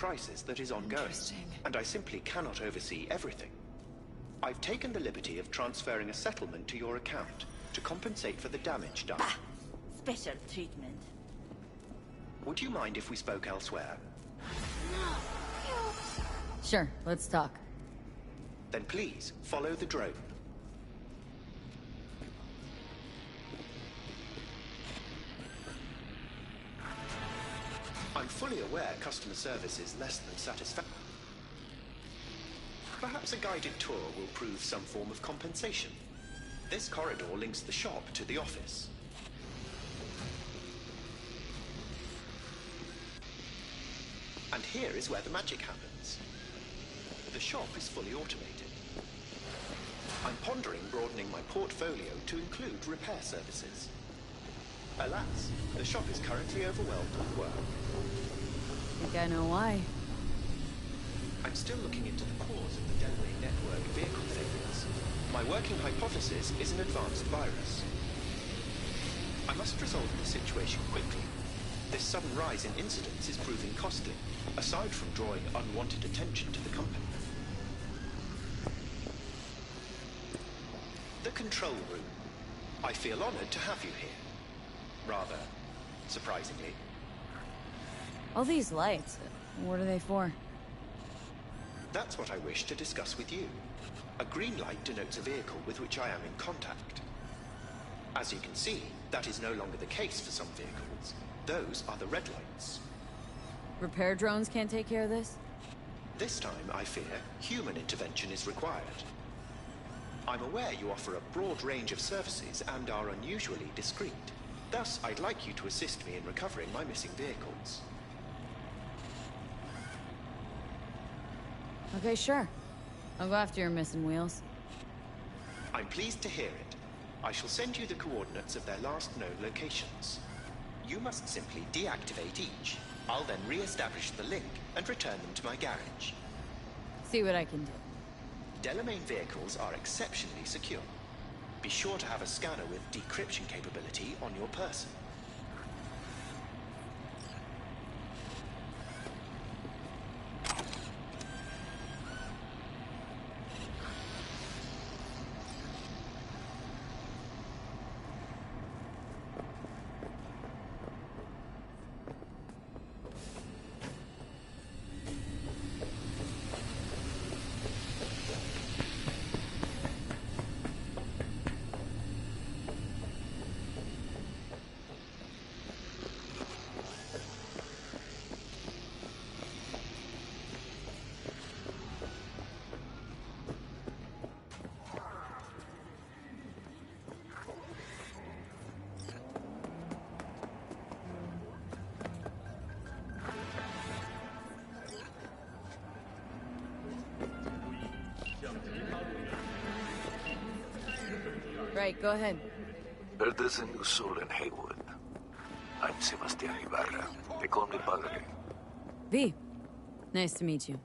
crisis that is ongoing, and I simply cannot oversee everything. I've taken the liberty of transferring a settlement to your account to compensate for the damage done. Bah! Special treatment. Would you mind if we spoke elsewhere? No. Sure, let's talk. Then please, follow the drone. I'm fully aware customer service is less than satisfactory. Perhaps a guided tour will prove some form of compensation. This corridor links the shop to the office. And here is where the magic happens. The shop is fully automated. I'm pondering broadening my portfolio to include repair services. Alas, the shop is currently overwhelmed with work. I think I know why. I'm still looking into the cause of the Delaware network vehicle failures. My working hypothesis is an advanced virus. I must resolve the situation quickly. This sudden rise in incidents is proving costly, aside from drawing unwanted attention to the company. The control room. I feel honored to have you here. Rather, surprisingly. All these lights, what are they for? That's what I wish to discuss with you. A green light denotes a vehicle with which I am in contact. As you can see, that is no longer the case for some vehicles. Those are the red lights. Repair drones can't take care of this? This time, I fear, human intervention is required. I'm aware you offer a broad range of services and are unusually discreet. Thus, I'd like you to assist me in recovering my missing vehicles. Okay, sure. I'll go after your missing wheels. I'm pleased to hear it. I shall send you the coordinates of their last known locations. You must simply deactivate each. I'll then re-establish the link and return them to my garage. See what I can do. Delamain vehicles are exceptionally secure. Be sure to have a scanner with decryption capability on your person. Right, go ahead. There's a new soul in Haywood. I'm Sebastian Ibarra. They call me Padre. V. Nice to meet you.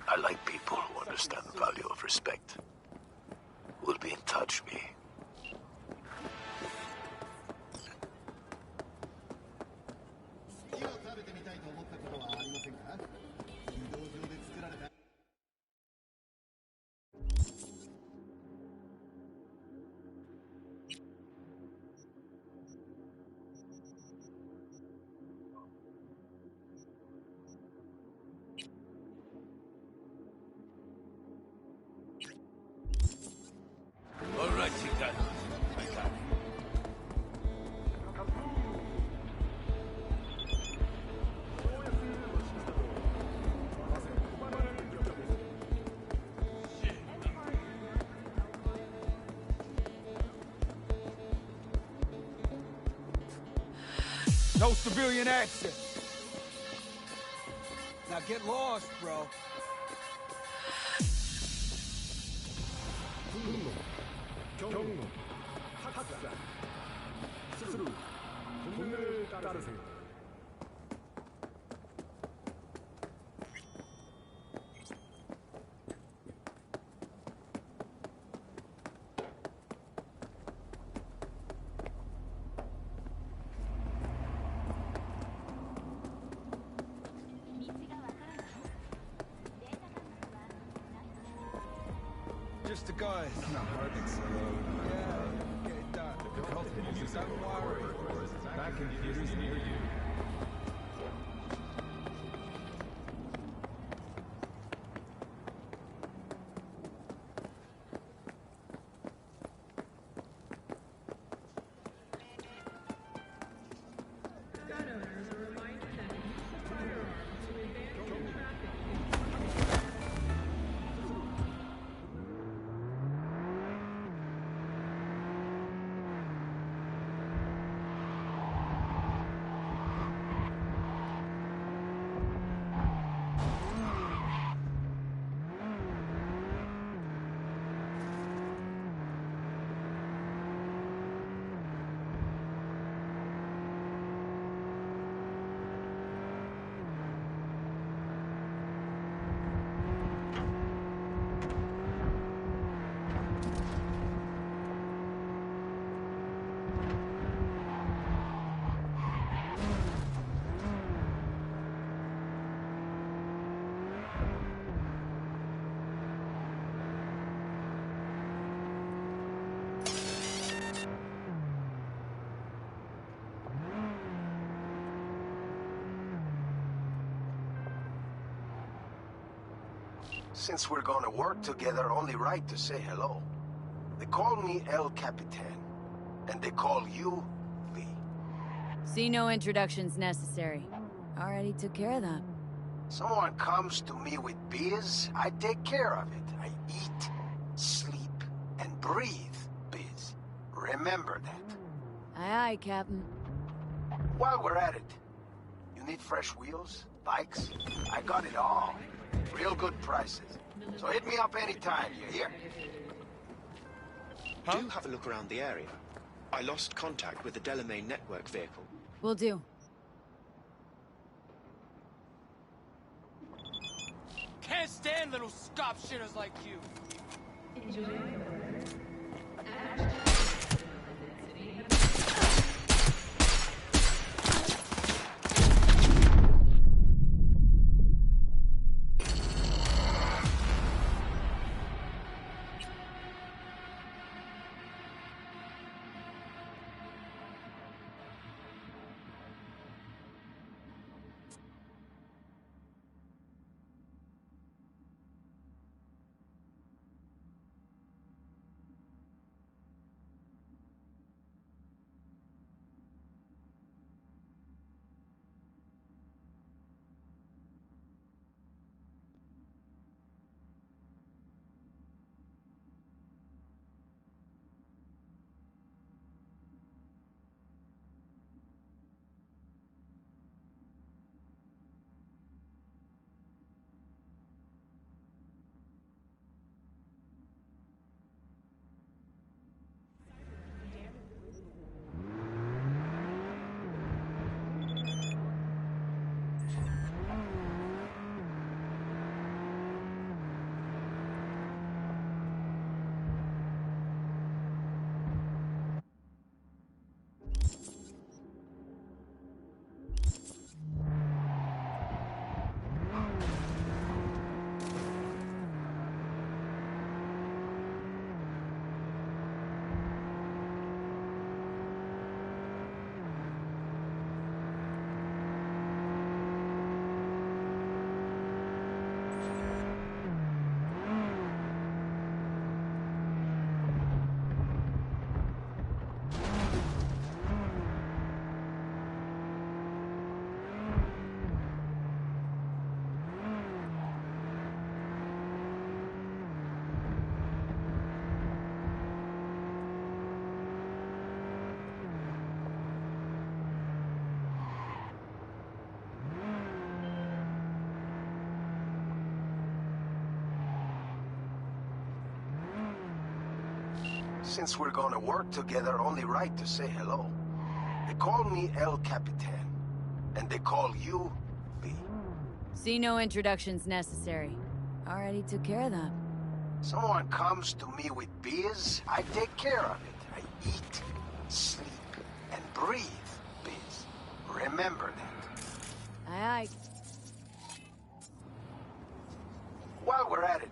I like people who understand the value of respect. We'll be in touch, V. No civilian access. Now get lost, bro. just a guy. It's not hard to explode. Yeah, get it done. Difficulty music. Don't worry. Back in theaters near you. Since we're gonna work together, only right to say hello. They call me El Capitan, and they call you V. See no introductions necessary. Already took care of that. Someone comes to me with biz, I take care of it. I eat, sleep, and breathe biz. Remember that. Aye, aye, Captain. While we're at it, you need fresh wheels, bikes? I got it all. Real good prices. So hit me up anytime, you hear? Do have a look around the area. I lost contact with the Delamain network vehicle. Will do. Can't stand little scop shitters like you. Since we're gonna work together, only right to say hello. They call me El Capitan, and they call you V. See no introductions necessary. Already took care of that. Someone comes to me with biz, I take care of it. I eat, sleep, and breathe biz. Remember that. Aye, aye. While we're at it,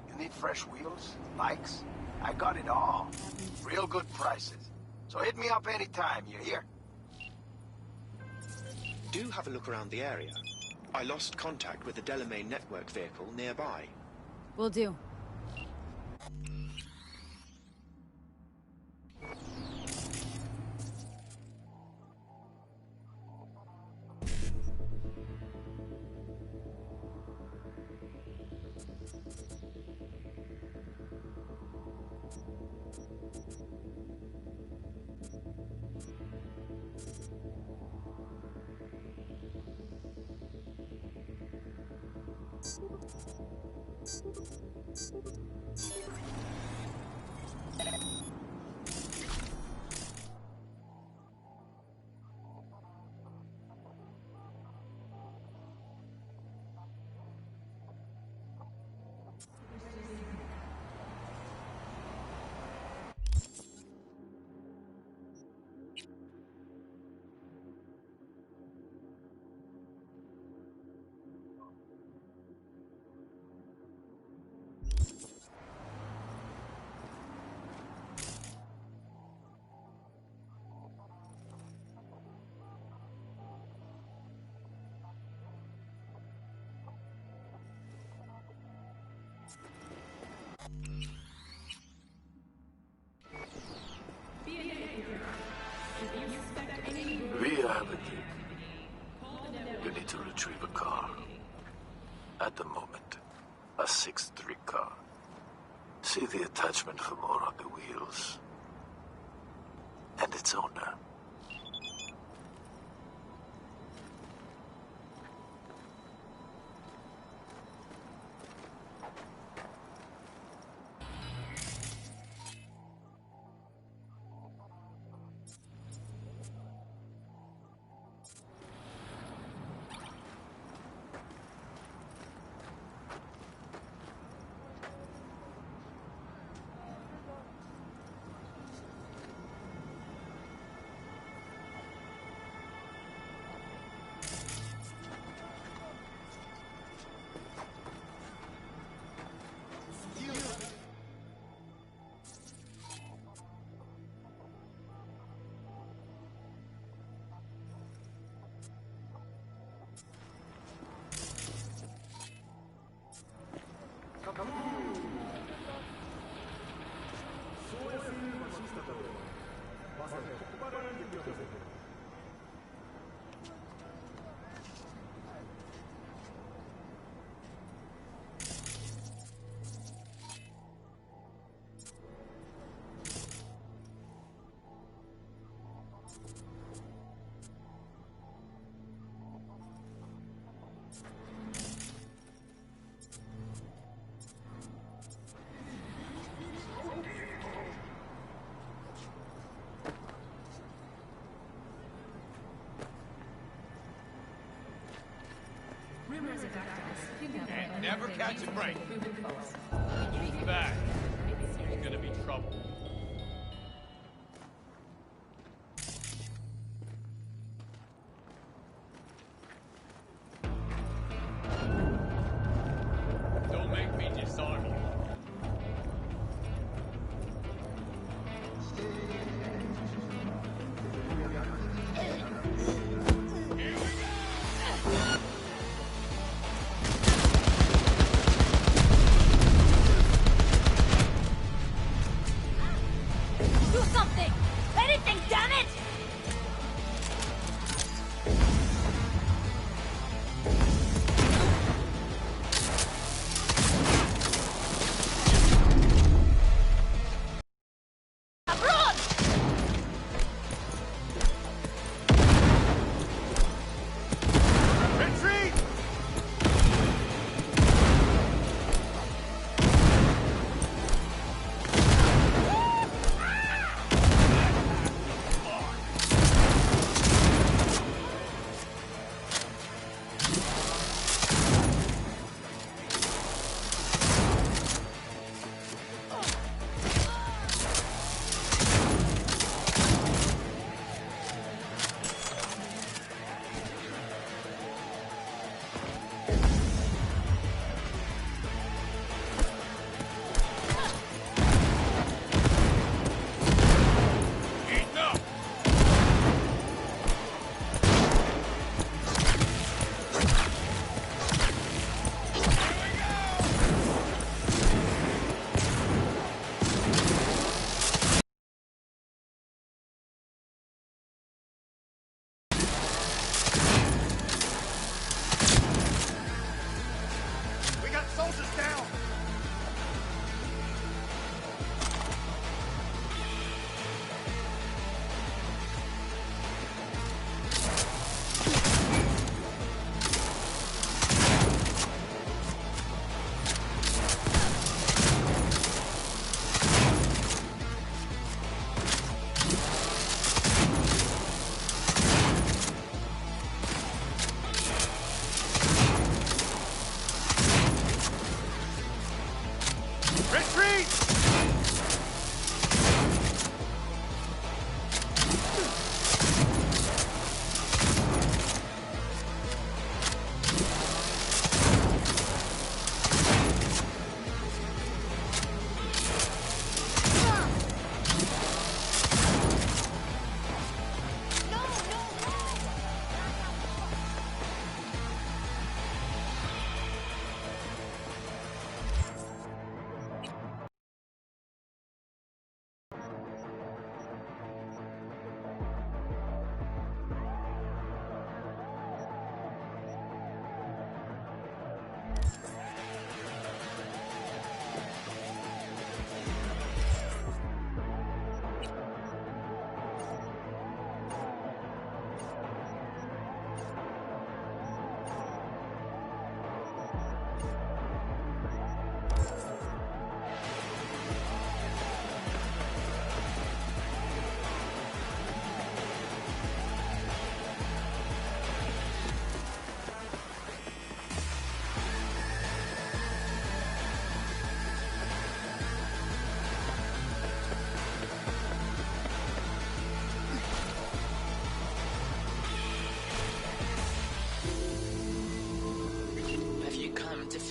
you Need fresh wheels? Bikes? I got it all. Real good prices. So hit me up anytime, you hear? Do have a look around the area. I lost contact with the Delamain network vehicle nearby. Will do. Via Avenue. You need to retrieve a car. At the moment, a 6-3 car. See the attachment for more on the wheels. And its owner. And never catch a break. He's back. There's gonna be trouble. Don't make me disarm you.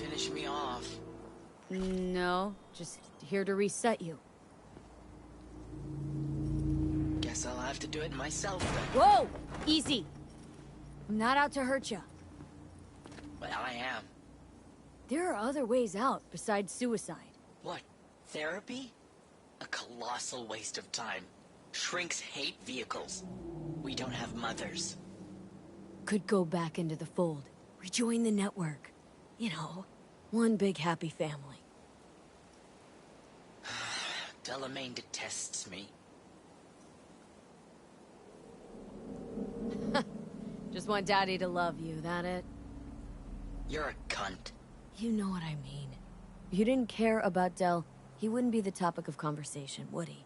finish me off. No, just here to reset you. Guess I'll have to do it myself then. Whoa! Easy! I'm not out to hurt you. Well, I am. There are other ways out besides suicide. What? Therapy? A colossal waste of time. Shrinks hate vehicles. We don't have mothers. Could go back into the fold. Rejoin the network. You know, one big happy family. Delamain detests me. Just want Daddy to love you, that it? You're a cunt. You know what I mean. If you didn't care about Del, he wouldn't be the topic of conversation, would he?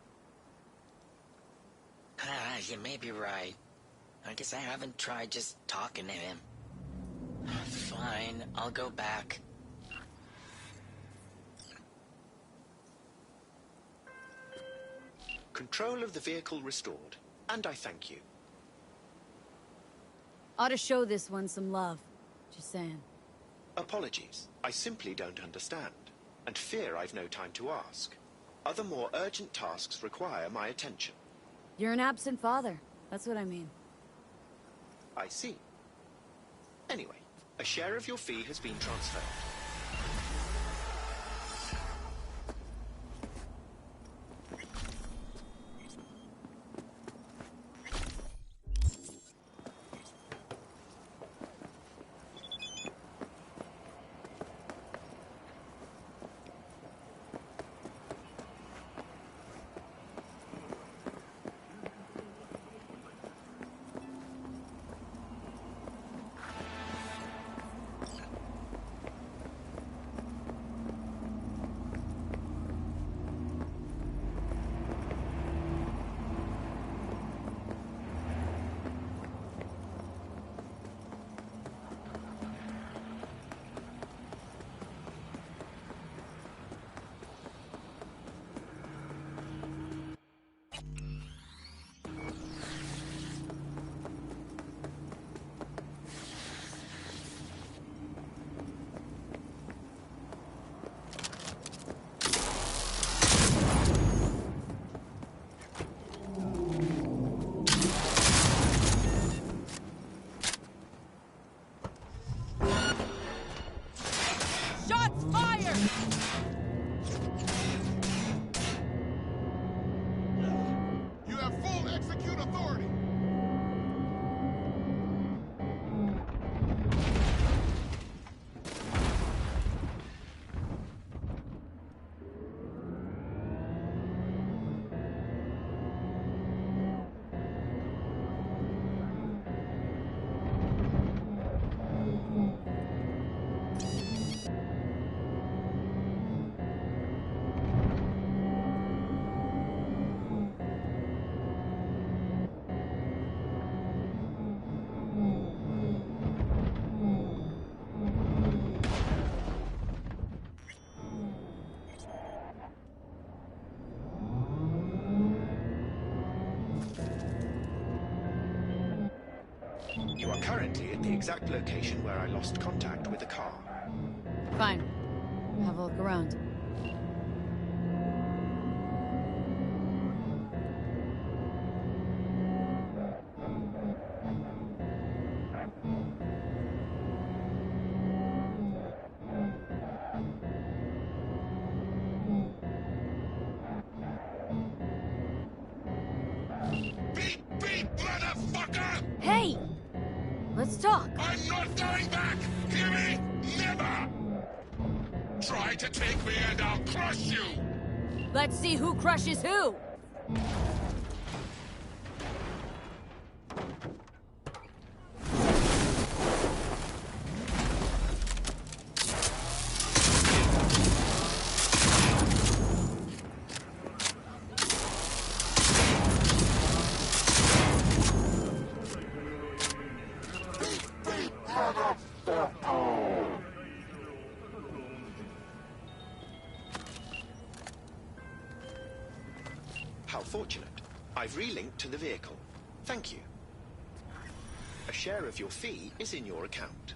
You may be right. I guess I haven't tried just talking to him. Fine, I'll go back. Control of the vehicle restored, and I thank you. Ought to show this one some love. Just saying. Apologies, I simply don't understand, and fear I've no time to ask. Other more urgent tasks require my attention. You're an absent father. That's what I mean. I see. Anyway, a share of your fee has been transferred. You are currently at the exact location where I lost contact with the car. Fine. Have a look around. Beep, motherfucker! Hey! Let's talk. I'm not going back! Hear me? Never! Try to take me and I'll crush you! Let's see who crushes who! How fortunate. I've relinked to the vehicle. Thank you. A share of your fee is in your account.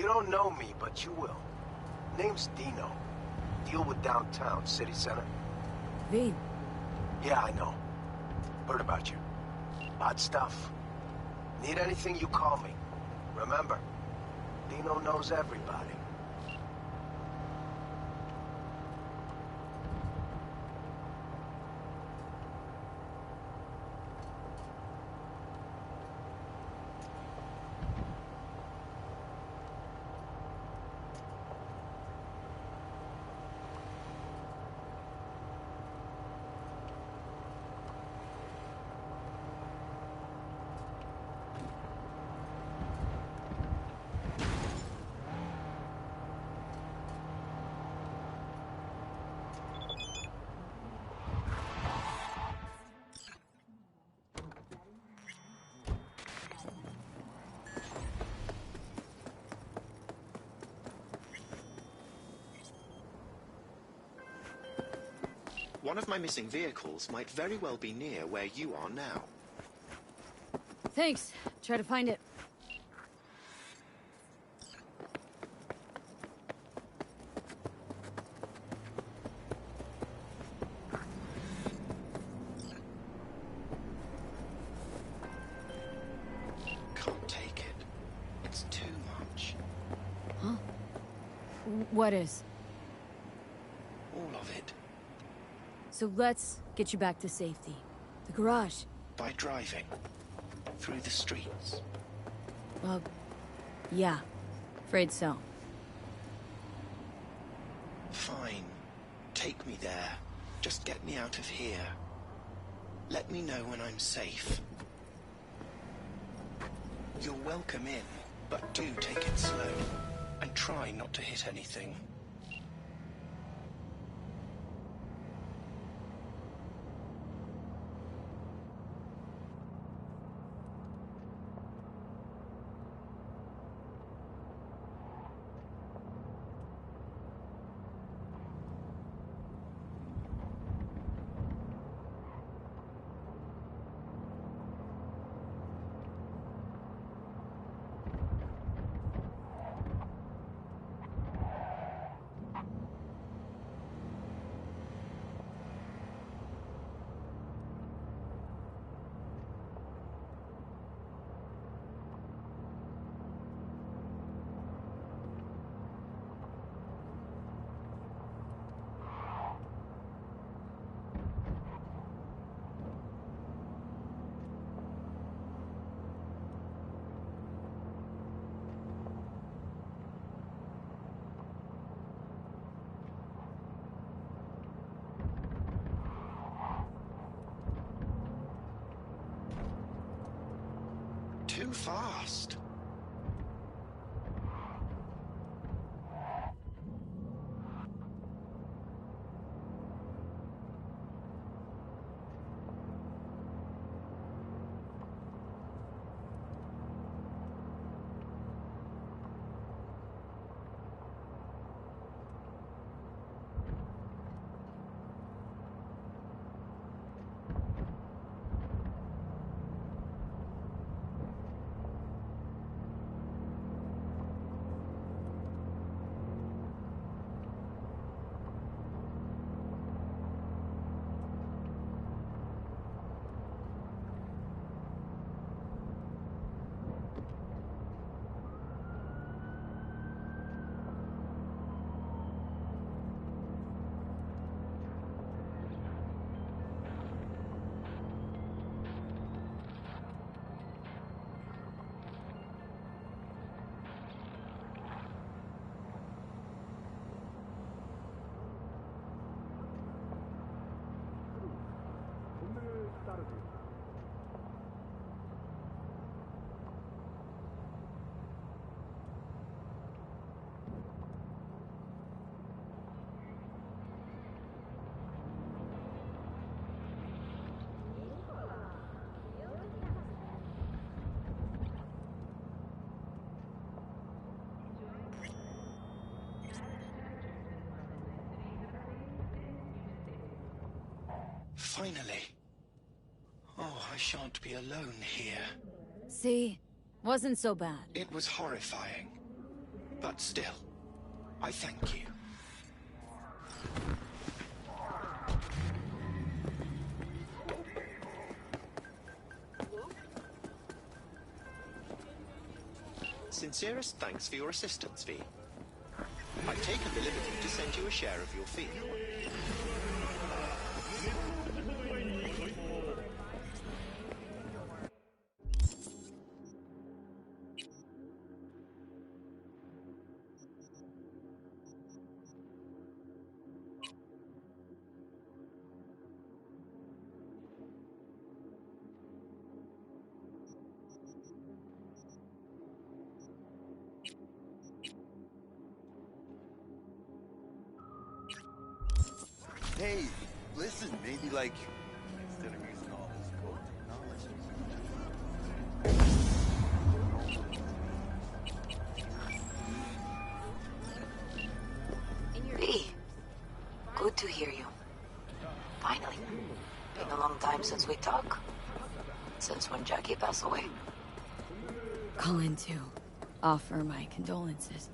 You don't know me, but you will. Name's Dino. Deal with downtown, city center. V. Yeah, I know. Heard about you. Odd stuff. Need anything, you call me. Remember, Dino knows everybody. One of my missing vehicles might very well be near where you are now. Thanks. Try to find it. Can't take it. It's too much. Huh? What is? All of it. So let's get you back to safety. The garage. By driving. Through the streets. Well, yeah. Afraid so. Fine. Take me there. Just get me out of here. Let me know when I'm safe. You're welcome in, but do take it slow. And try not to hit anything. Too fast. Finally. Oh, I shan't be alone here. See? Wasn't so bad. It was horrifying. But still, I thank you. Sincerest thanks for your assistance, V. I've taken the liberty to send you a share of your fee. Hey, listen, maybe like, instead of using all this cool technology. V, good to hear you. Finally. Been a long time since we talked. Since when Jackie passed away. Calling to offer my condolences.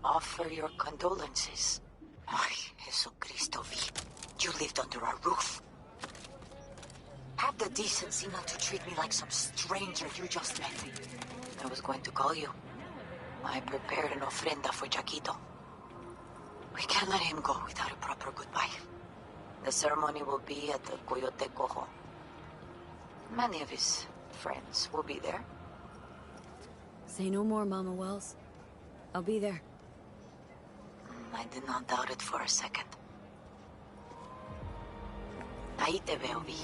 Offer your condolences. Ay, Jesucristo, V. You lived under our roof. Have the decency not to treat me like some stranger you just met. I was going to call you. I prepared an ofrenda for Jaquito. We can't let him go without a proper goodbye. The ceremony will be at the Coyote Cojo. Many of his friends will be there. Say no more, Mama Wells. I'll be there. I did not doubt it for a second. Ahí te veo, Vi.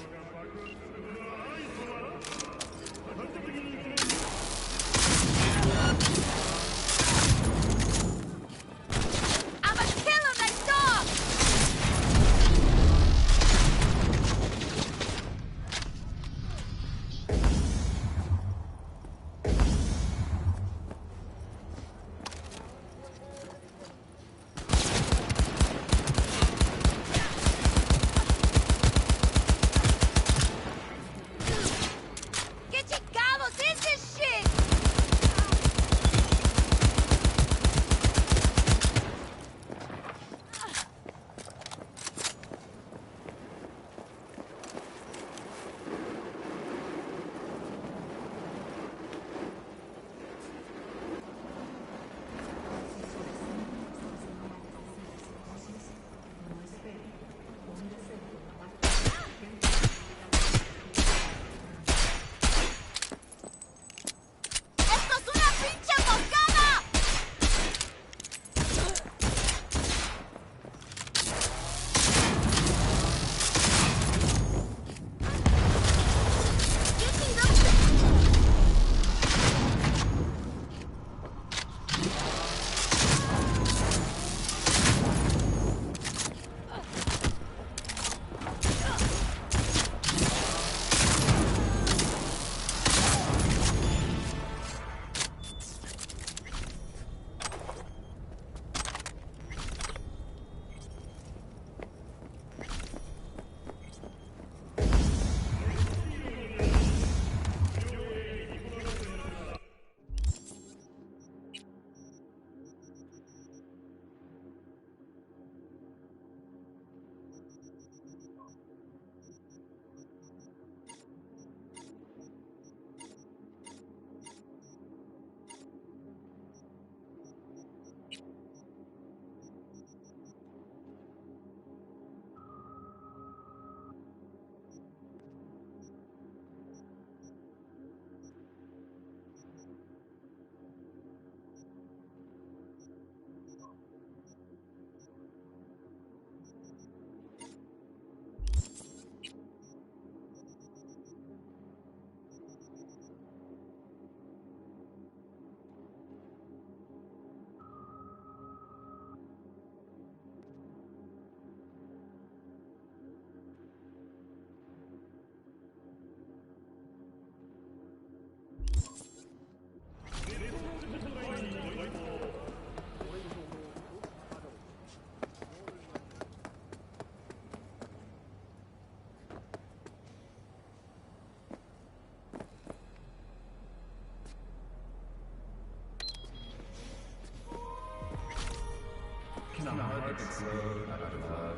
explode out of love.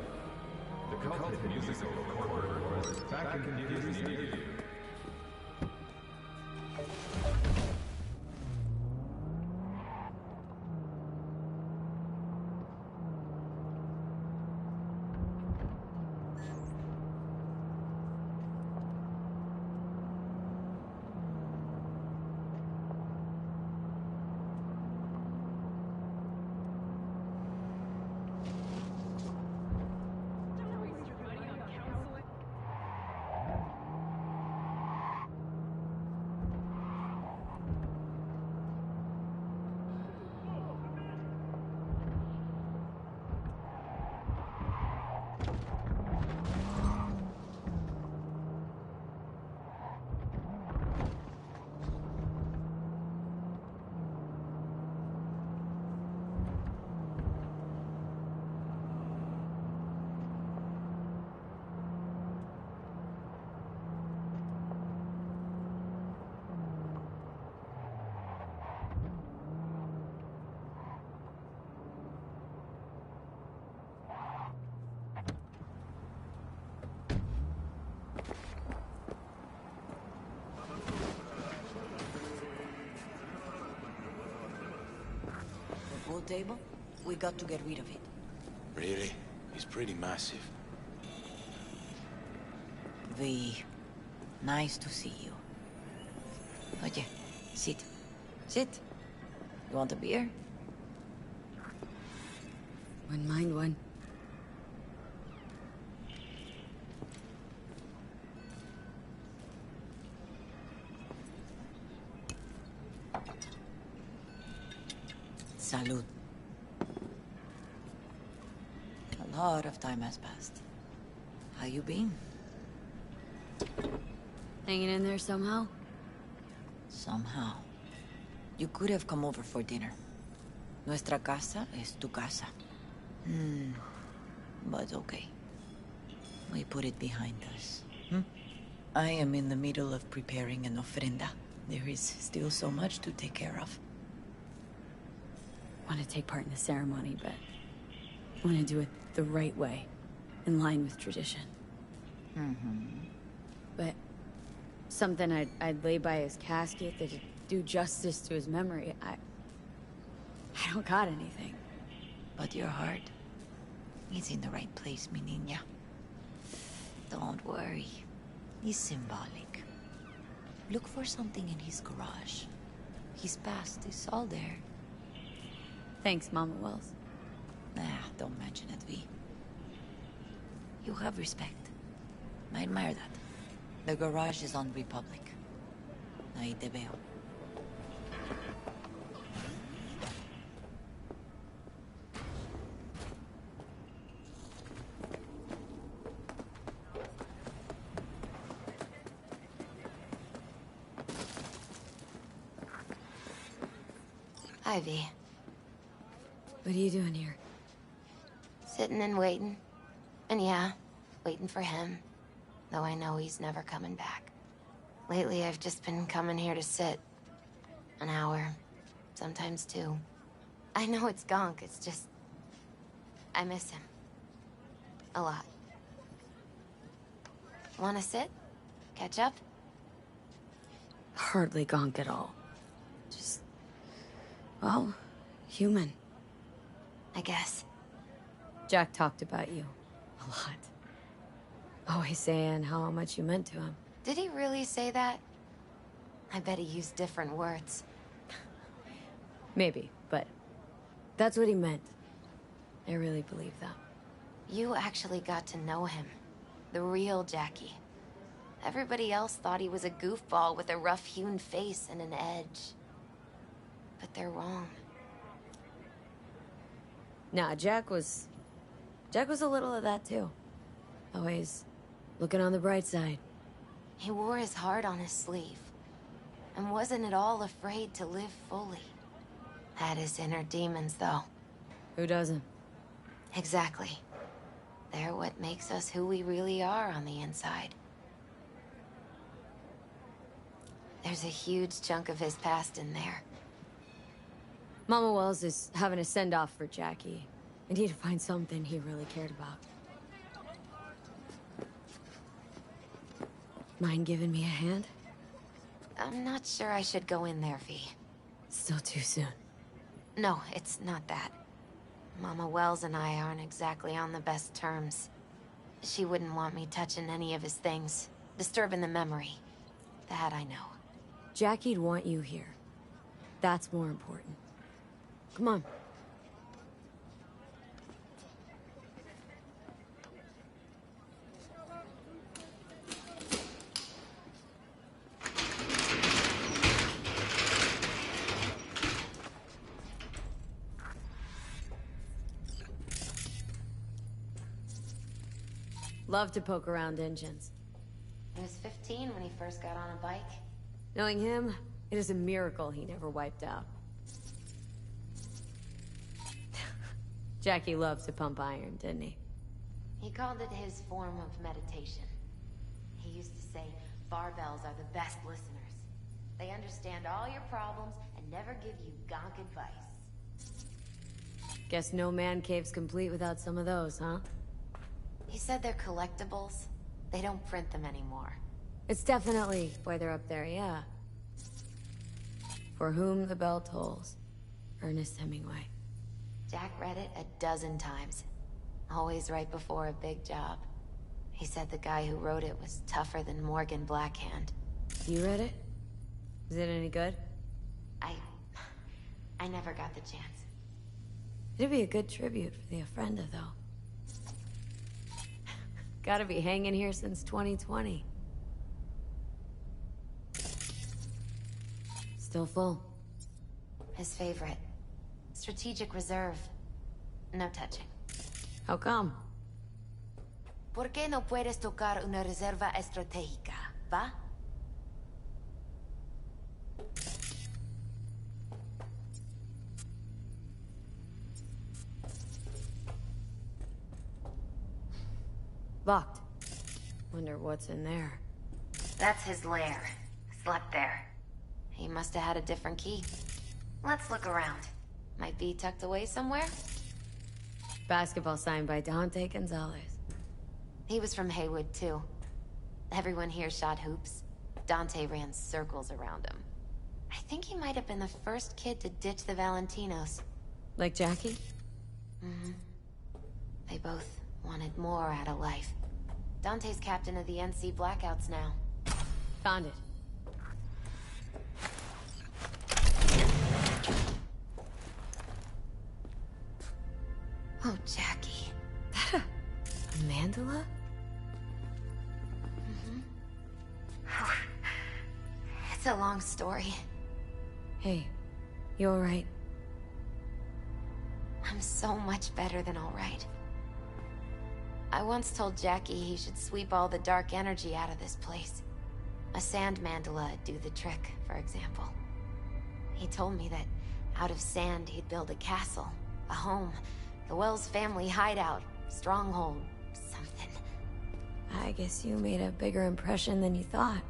The cult musical corridors back in computers near you. Pool table? We got to get rid of it. Really? He's pretty massive. V, nice to see you. Oye, sit. Sit. You want a beer? Wouldn't mind one. Salud. A lot of time has passed. How you been? Hanging in there somehow? Somehow. You could have come over for dinner. Nuestra casa es tu casa. But okay. We put it behind us. I am in the middle of preparing an ofrenda. There is still so much to take care of. Want to take part in the ceremony, but I want to do it the right way, in line with tradition. But something I'd lay by his casket that'd do justice to his memory. I don't got anything. But your heart is in the right place, mi niña. Don't worry. It's symbolic. Look for something in his garage. His past is all there. Thanks, Mama Wells. Don't mention it, V. You have respect. I admire that. The garage is on Republic. Ahí te veo. Hi, V. What are you doing here? Sitting and waiting. And yeah, waiting for him. Though I know he's never coming back. Lately, I've just been coming here to sit. An hour. Sometimes two. I know it's gunk, it's just... I miss him. A lot. Wanna sit? Catch up? Hardly gonk at all. Just... well, human. I guess. Jack talked about you. A lot. Always saying how much you meant to him. Did he really say that? I bet he used different words. Maybe, but that's what he meant. I really believe that. You actually got to know him. The real Jackie. Everybody else thought he was a goofball with a rough-hewn face and an edge. But they're wrong. Nah, Jack was a little of that too. Always looking on the bright side. He wore his heart on his sleeve. And wasn't at all afraid to live fully. Had his inner demons, though. Who doesn't? Exactly. They're what makes us who we really are on the inside. There's a huge chunk of his past in there. Mama Wells is having a send-off for Jackie. I need to find something he really cared about. Mind giving me a hand? I'm not sure I should go in there, V. Still too soon. No, it's not that. Mama Wells and I aren't exactly on the best terms. She wouldn't want me touching any of his things, disturbing the memory. That I know. Jackie'd want you here. That's more important. Come on. Love to poke around engines. He was 15 when he first got on a bike. Knowing him, it is a miracle he never wiped out. Jackie loved to pump iron, didn't he? He called it his form of meditation. He used to say, barbells are the best listeners. They understand all your problems and never give you gonk advice. Guess no man cave's complete without some of those, huh? He said they're collectibles. They don't print them anymore. It's definitely why they're up there, yeah. For whom the bell tolls. Ernest Hemingway. Jack read it a dozen times. Always right before a big job. He said the guy who wrote it was tougher than Morgan Blackhand. You read it? Is it any good? I never got the chance. It'd be a good tribute for the Ofrenda, though. Gotta be hanging here since 2020. Still full. His favorite. Strategic reserve. No touching. How come? ¿Por qué no puedes tocar una reserva estratégica, va? Locked. Wonder what's in there. That's his lair. Slept there. He must have had a different key. Let's look around. Might be tucked away somewhere? Basketball signed by Dante Gonzalez. He was from Haywood, too. Everyone here shot hoops. Dante ran circles around him. I think he might have been the first kid to ditch the Valentinos. Like Jackie? Mm-hmm. They both wanted more out of life. Dante's captain of the NC Blackouts now. Found it. Oh, Jackie. That a mandala? Mm-hmm. Oh, it's a long story. Hey, you alright? I'm so much better than alright. I once told Jackie he should sweep all the dark energy out of this place. A sand mandala would do the trick, for example. He told me that out of sand he'd build a castle, a home, the Wells family hideout, stronghold, something. I guess you made a bigger impression than you thought.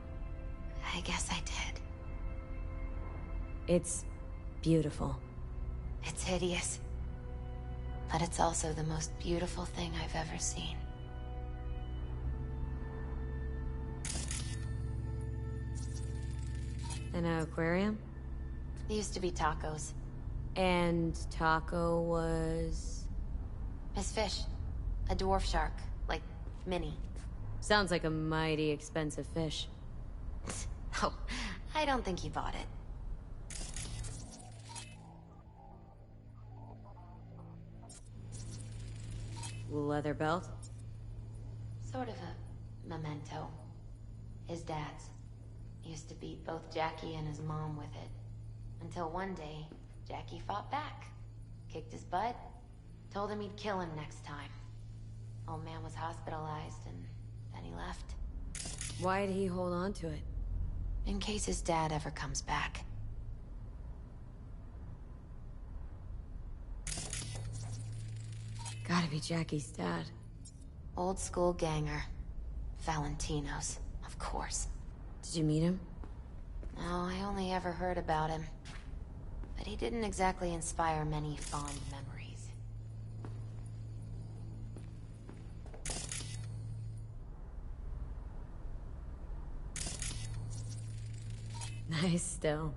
I guess I did. It's beautiful. It's hideous. But it's also the most beautiful thing I've ever seen. An aquarium? It used to be Taco's. And Taco was... His fish. A dwarf shark. Like, mini. Sounds like a mighty expensive fish. Oh, I don't think he bought it. Leather belt? Sort of a memento. His dad's. Used to beat both Jackie and his mom with it. Until one day, Jackie fought back. Kicked his butt. Told him he'd kill him next time. Old man was hospitalized and then he left. Why'd he hold on to it? In case his dad ever comes back. Gotta be Jackie's dad. Old school ganger. Valentinos, of course. Did you meet him? No, I only ever heard about him. But he didn't exactly inspire many fond memories. Nice still.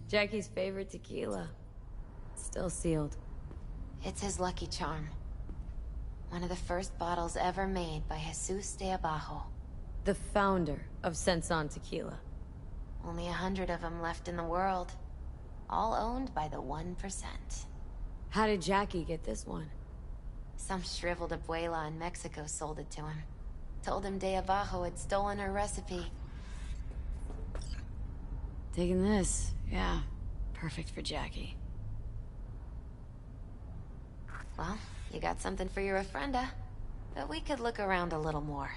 Jackie's favorite tequila. Still sealed. It's his lucky charm. One of the first bottles ever made by Jesus de Abajo. The founder of Senson Tequila. Only 100 of them left in the world. All owned by the 1%. How did Jackie get this one? Some shriveled abuela in Mexico sold it to him. Told him de Abajo had stolen her recipe. Taking this, yeah. Perfect for Jackie. Well, you got something for your ofrenda. But we could look around a little more.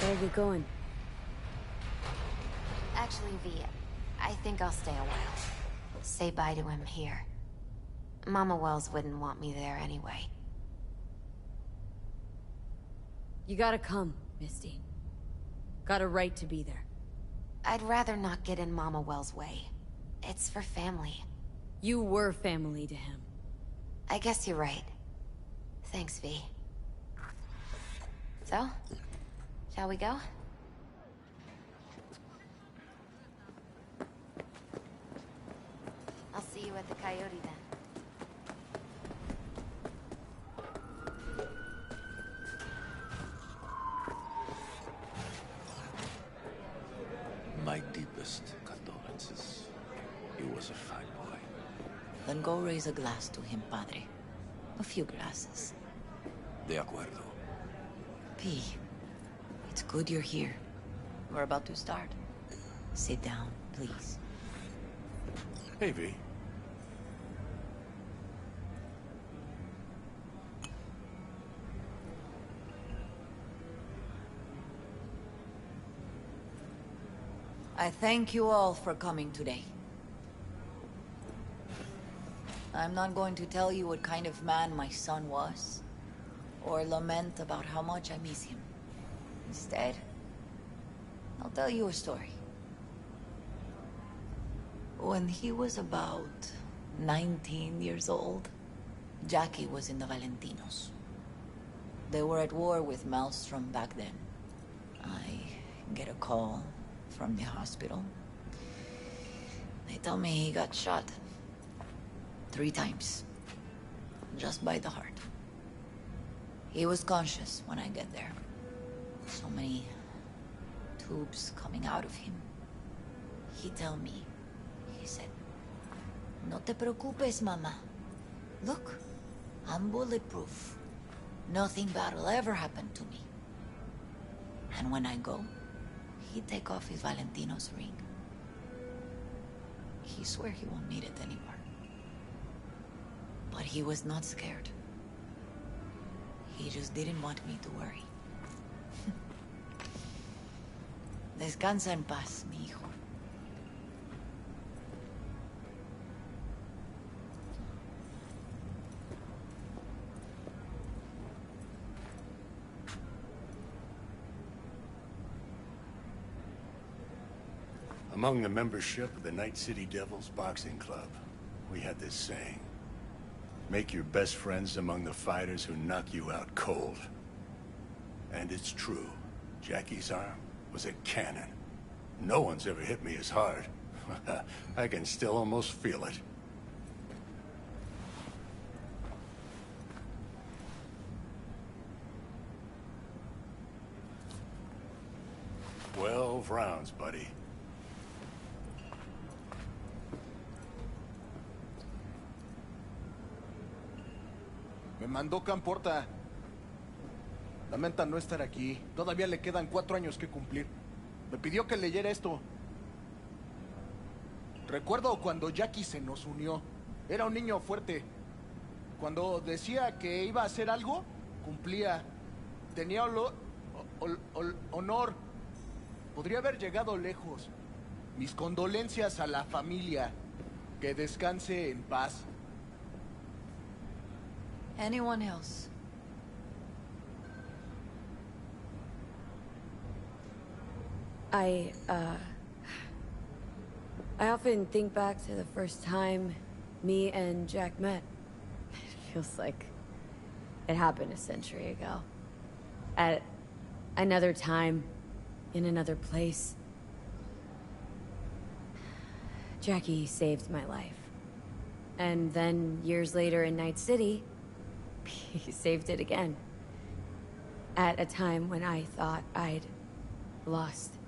Gotta get going. Actually, V, I think I'll stay a while. Say bye to him here. Mama Wells wouldn't want me there anyway. You gotta come, Misty. Got a right to be there. I'd rather not get in Mama Wells' way. It's for family. You were family to him. I guess you're right. Thanks, V. So, shall we go? I'll see you at the Coyote then. My deepest condolences. He was a fine boy. Then go raise a glass to him, Padre. A few glasses. De acuerdo. P, it's good you're here. We're about to start. Sit down, please. Hey, V. I thank you all for coming today. I'm not going to tell you what kind of man my son was, or lament about how much I miss him. Instead, I'll tell you a story. When he was about 19 years old, Jackie was in the Valentinos. They were at war with Maelstrom back then. I get a call from the hospital. They tell me he got shot 3 times, just by the heart. He was conscious when I get there. So many tubes coming out of him. He tell me, he said, "No te preocupes, mama. Look, I'm bulletproof. Nothing bad will ever happen to me." And when I go, he take off his Valentino's ring. He swear he won't need it anymore. But he was not scared. He just didn't want me to worry. Descansa en paz, mi hijo. Among the membership of the Night City Devils Boxing Club, we had this saying: make your best friends among the fighters who knock you out cold. And it's true. Jackie's arm was a cannon. No one's ever hit me as hard. I can still almost feel it. "12 rounds, buddy." Me mandó Camporta. Lamenta no estar aquí. Todavía le quedan 4 años que cumplir. Me pidió que leyera esto. Recuerdo cuando Jackie se nos unió. Era un niño fuerte. Cuando decía que iba a hacer algo, cumplía. Tenía honor. Podría haber llegado lejos. Mis condolencias a la familia. Que descanse en paz. Anyone else? I often think back to the first time me and Jack met. It feels like it happened a century ago. At another time, in another place. Jackie saved my life. And then, years later in Night City, he saved it again. At a time when I thought I'd lost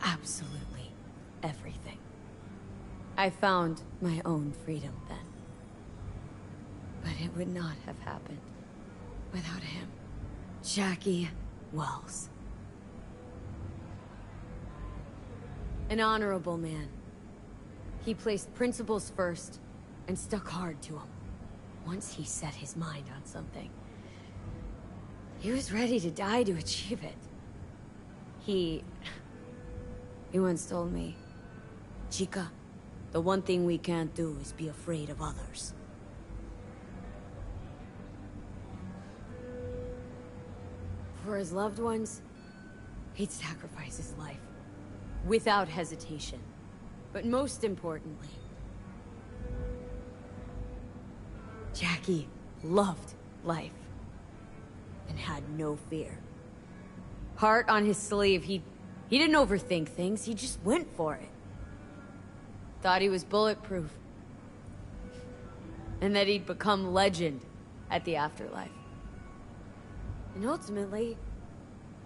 absolutely everything. I found my own freedom then. But it would not have happened without him. Jackie Wells. An honorable man. He placed principles first and stuck hard to them. Once he set his mind on something, he was ready to die to achieve it. He once told me, "Chica, the one thing we can't do is be afraid of others." For his loved ones, he'd sacrifice his life. Without hesitation. But most importantly, Jackie loved life. And had no fear. Heart on his sleeve, he didn't overthink things, he just went for it. Thought he was bulletproof. And that he'd become legend at the afterlife. And ultimately,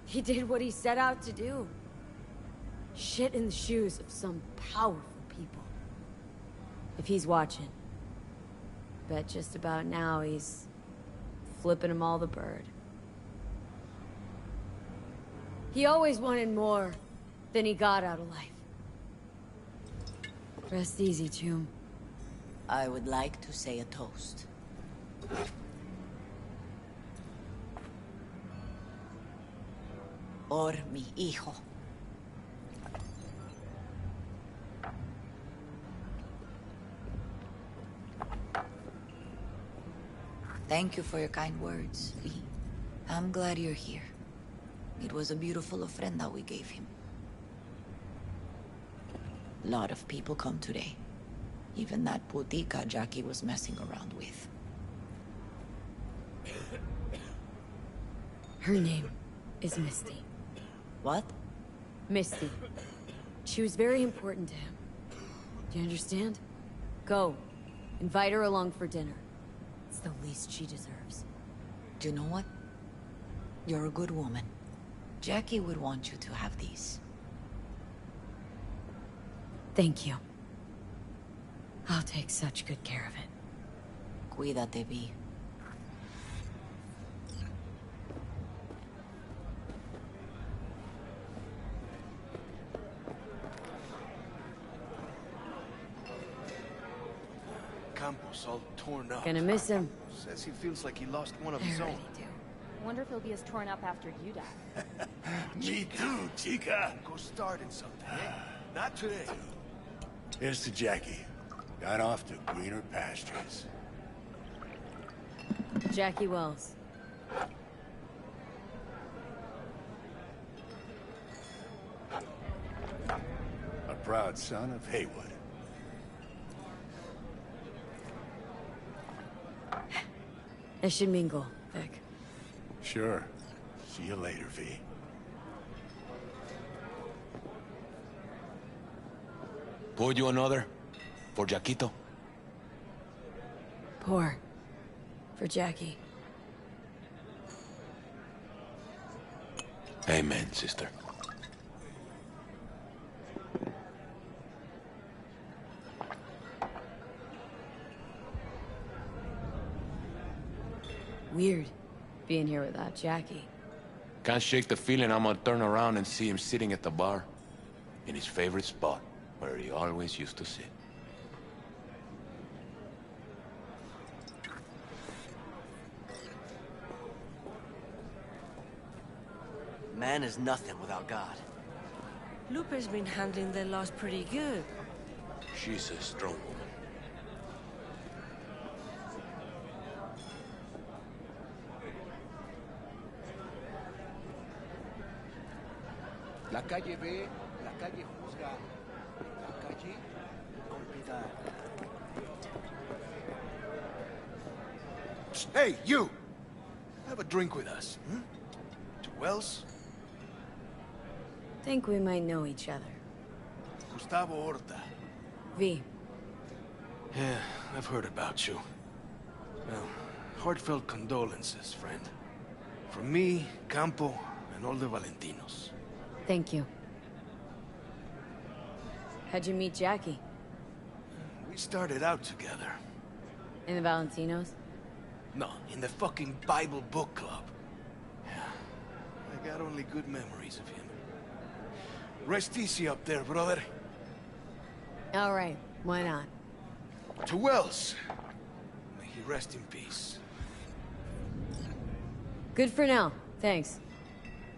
he did what he set out to do. Shit in the shoes of some powerful people. If he's watching, bet just about now he's flipping them all the bird. He always wanted more than he got out of life. Rest easy, Tomb. I would like to say a toast. Por mi hijo. Thank you for your kind words, V. I'm glad you're here. It was a beautiful ofrenda we gave him. A lot of people come today. Even that putica Jackie was messing around with. Her name is Misty. What? Misty. She was very important to him. Do you understand? Go. Invite her along for dinner. It's the least she deserves. Do you know what? You're a good woman. Jackie would want you to have these. Thank you. I'll take such good care of it. Cuídate, V. Campos all torn up. Gonna miss him. Says he feels like he lost one of I his already own. do. Wonder if he'll be as torn up after you die. Me too, chica. Go starting something, eh? Not today. Here's to Jackie. Got off to greener pastures. Jackie Wells. A proud son of Haywood. I should mingle, Vic. Sure. See you later, V. Pour you another? For Jaquito? Pour. For Jackie. Amen, sister. Weird, being here without Jackie. Can't shake the feeling I'm gonna turn around and see him sitting at the bar. In his favorite spot, where he always used to sit. Man is nothing without God. Lupe's been handling the loss pretty good. She's a strong woman. La calle ve, la calle juzga, la calle olvida. Hey, you! Have a drink with us, hmm? To Wells? Think we might know each other. Gustavo Horta. V. Yeah, I've heard about you. Well, heartfelt condolences, friend. From me, Campo, and all the Valentinos. Thank you. How'd you meet Jackie? We started out together. In the Valentinos? No, in the fucking Bible book club. Yeah, I got only good memories of him. Rest easy up there, brother. All right, why not? To Wells. May he rest in peace. Good for now, thanks.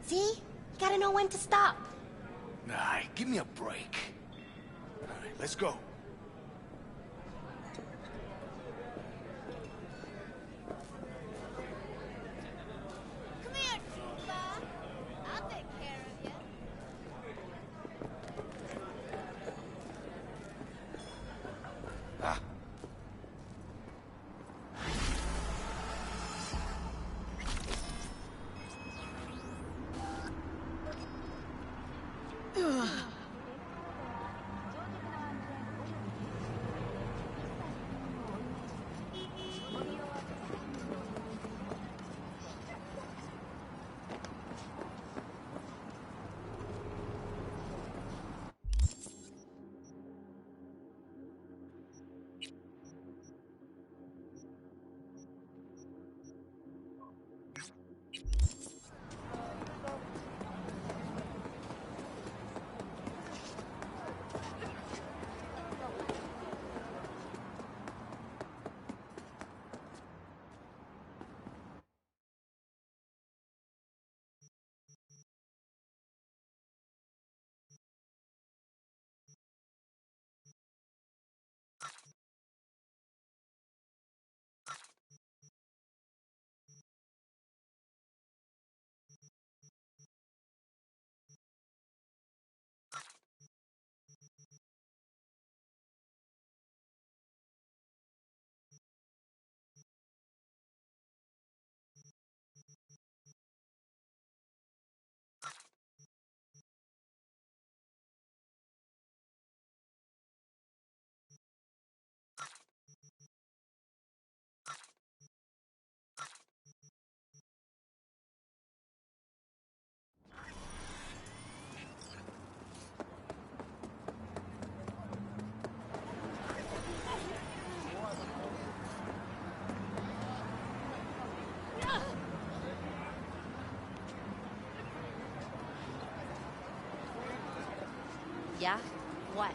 See? Gotta know when to stop. Nah, give me a break. All right, let's go. Come here, Simba. I'll take care of you. Ah. Yeah? What?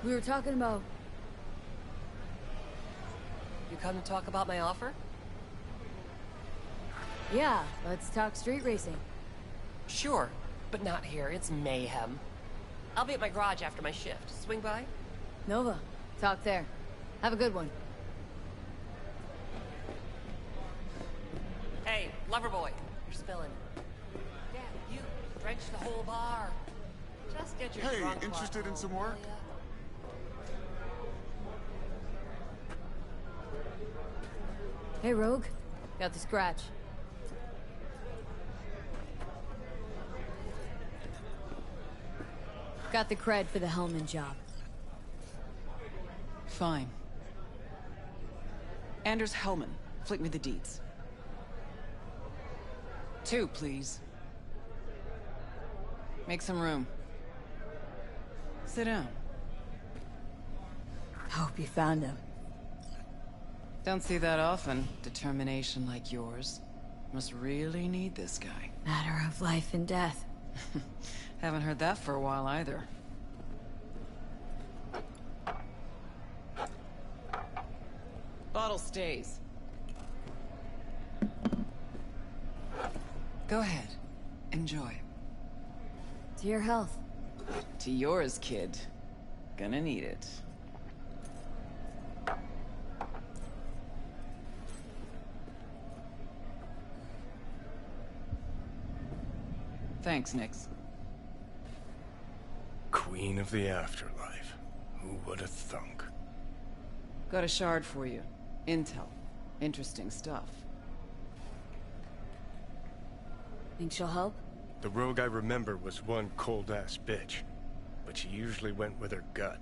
We were talking about... You come to talk about my offer? Yeah, let's talk street racing. Sure, but not here. It's mayhem. I'll be at my garage after my shift. Swing by? Nova, talk there. Have a good one. Hey, lover boy, you're spilling. Damn, you drenched the whole bar. Just get your Hey, drunk interested in butt some home, work? will ya? Hey, Rogue. Got the scratch. Got the cred for the Hellman job. Fine. Anders Hellman. Flick me the deeds. 2, please. Make some room. Sit down. Hope you found him. Don't see that often. Determination like yours. Must really need this guy. Matter of life and death. Haven't heard that for a while either. Bottle stays. Go ahead. Enjoy. To your health. To yours, kid. Gonna need it. Thanks, Nix. Queen of the afterlife. Who would have thunk? Got a shard for you. Intel. Interesting stuff. Think she'll help? The rogue I remember was one cold-ass bitch. But she usually went with her gut.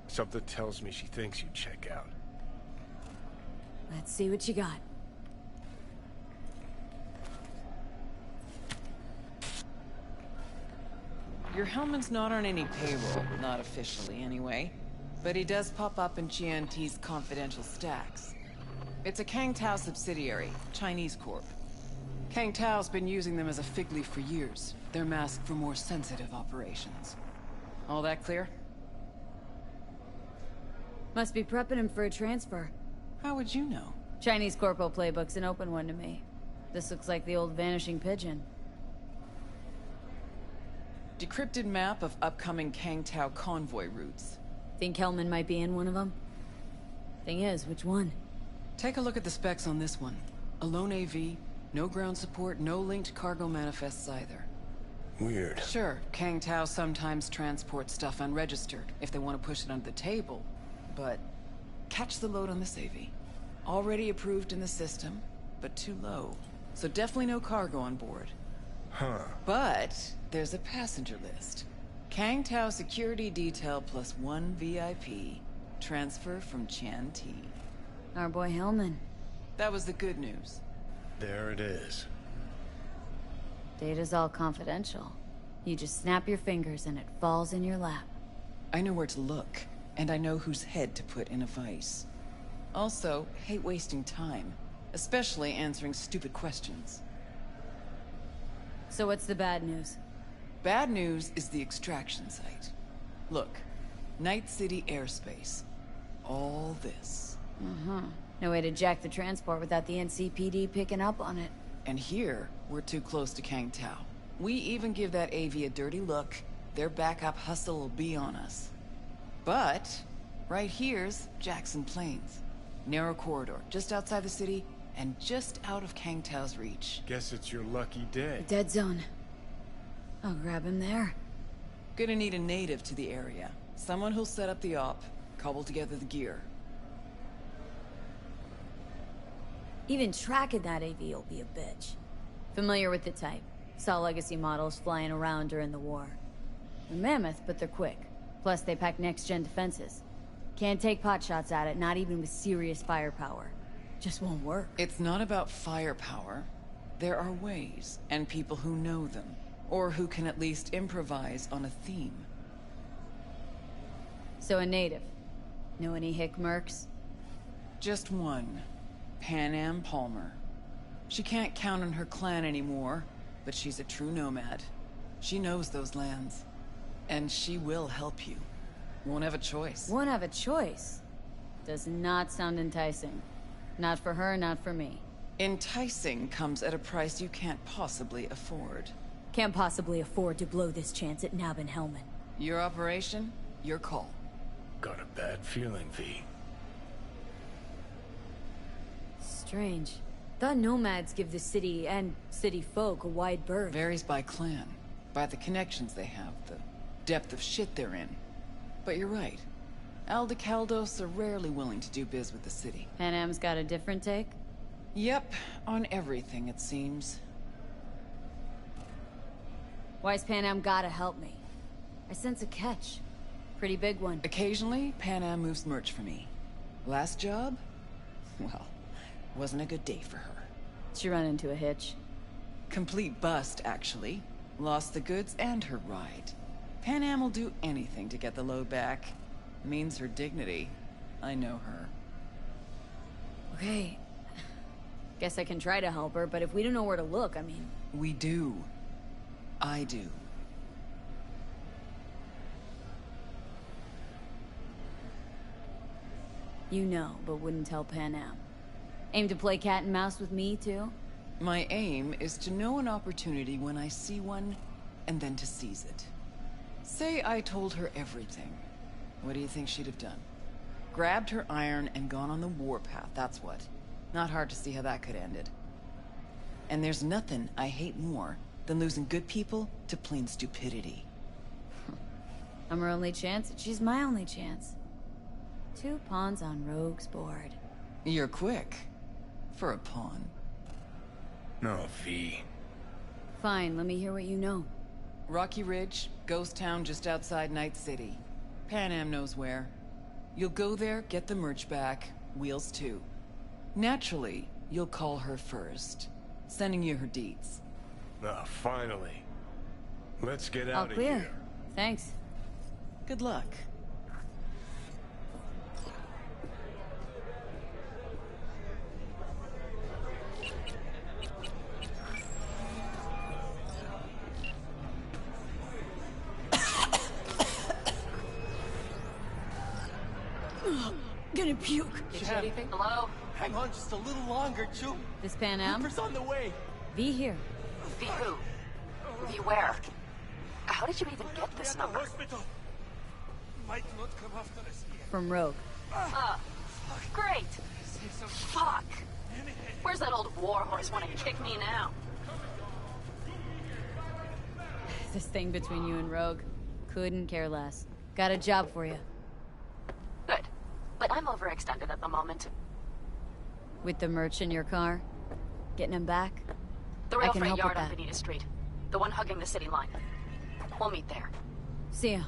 Something tells me she thinks you'd check out. Let's see what you got. Your Hellman's not on any payroll, not officially anyway. But he does pop up in GNT's confidential stacks. It's a Kang Tao subsidiary, Chinese corp. Kang Tao's been using them as a fig leaf for years. They're masked for more sensitive operations. All that clear? Must be prepping him for a transfer. How would you know? Chinese Corpo playbook's an open one to me. This looks like the old Vanishing Pigeon. Decrypted map of upcoming Kang Tao convoy routes. Think Hellman might be in one of them? Thing is, which one? Take a look at the specs on this one. A lone AV, no ground support, no linked cargo manifests either. Weird. Sure, Kang Tao sometimes transports stuff unregistered, if they want to push it under the table. But catch the load on this AV. Already approved in the system, but too low. So definitely no cargo on board. Huh. But there's a passenger list. Kang Tao security detail plus 1 VIP. Transfer from Chan T. Our boy Hellman. That was the good news. There it is. Data's all confidential. You just snap your fingers and it falls in your lap. I know where to look, and I know whose head to put in a vice. Also, hate wasting time, especially answering stupid questions. So what's the bad news? Bad news is the extraction site. Look, Night City airspace. All this. No way to jack the transport without the NCPD picking up on it. And here, we're too close to Kang Tao. We even give that AV a dirty look, their backup hustle will be on us. But, right here's Jackson Plains. Narrow corridor, just outside the city, and just out of Kang Tao's reach. Guess it's your lucky day. Dead zone. I'll grab him there. Gonna need a native to the area. Someone who'll set up the op, cobble together the gear. Even tracking that AV will be a bitch. Familiar with the type. Saw legacy models flying around during the war. They're mammoth, but they're quick. Plus, they pack next-gen defenses. Can't take potshots at it, not even with serious firepower. Just won't work. It's not about firepower. There are ways, and people who know them. Or who can at least improvise on a theme. So a native. Know any hick mercs? Just one. Pan Am Palmer. She can't count on her clan anymore, but she's a true nomad. She knows those lands. And she will help you. Won't have a choice. Won't have a choice. Does not sound enticing. Not for her, not for me. Enticing comes at a price you can't possibly afford. Can't possibly afford to blow this chance at Nab and Hellman. Your operation, your call. Got a bad feeling, V. Strange. Thought nomads give the city and city folk a wide berth. Varies by clan, by the connections they have, the depth of shit they're in. But you're right. Aldecaldos are rarely willing to do biz with the city. Pan Am's got a different take? Yep, on everything it seems. Why's Pan Am gotta help me? I sense a catch. Pretty big one. Occasionally, Pan Am moves merch for me. Last job? Well, wasn't a good day for her. She run into a hitch. Complete bust, actually. Lost the goods and her ride. Pan Am will do anything to get the load back. Means her dignity. I know her. Okay. Guess I can try to help her, but if we don't know where to look, I mean... We do. I do. You know, but wouldn't tell Pan Am. Aim to play cat and mouse with me, too? My aim is to know an opportunity when I see one, and then to seize it. Say I told her everything. What do you think she'd have done? Grabbed her iron and gone on the warpath, that's what. Not hard to see how that could have ended. And there's nothing I hate more than losing good people to plain stupidity. I'm her only chance, and she's my only chance. 2 pawns on Rogue's board. You're quick. For a pawn. No, V. Fine, let me hear what you know. Rocky Ridge, ghost town just outside Night City. Pan Am knows where. You'll go there, get the merch back, Wheels too. Naturally, you'll call her first. Sending you her deeds. Ah, finally. Let's get All out of clear. here. Thanks. Good luck. Gonna puke. Did you anything? Hello? Hang on just a little longer, Chu. This Pan Am? Cooper's on the way. V here. V who? V where? How did you even get this number? Might not come after us here. From Rogue. Great. Fuck. Where's that old warhorse want to kick me now? This thing between you and Rogue. Couldn't care less. Got a job for you. Good. But I'm overextended at the moment. With the merch in your car? Getting him back? The I rail can freight help yard with on that. Benita Street. The one hugging the city line. We'll meet there. See ya.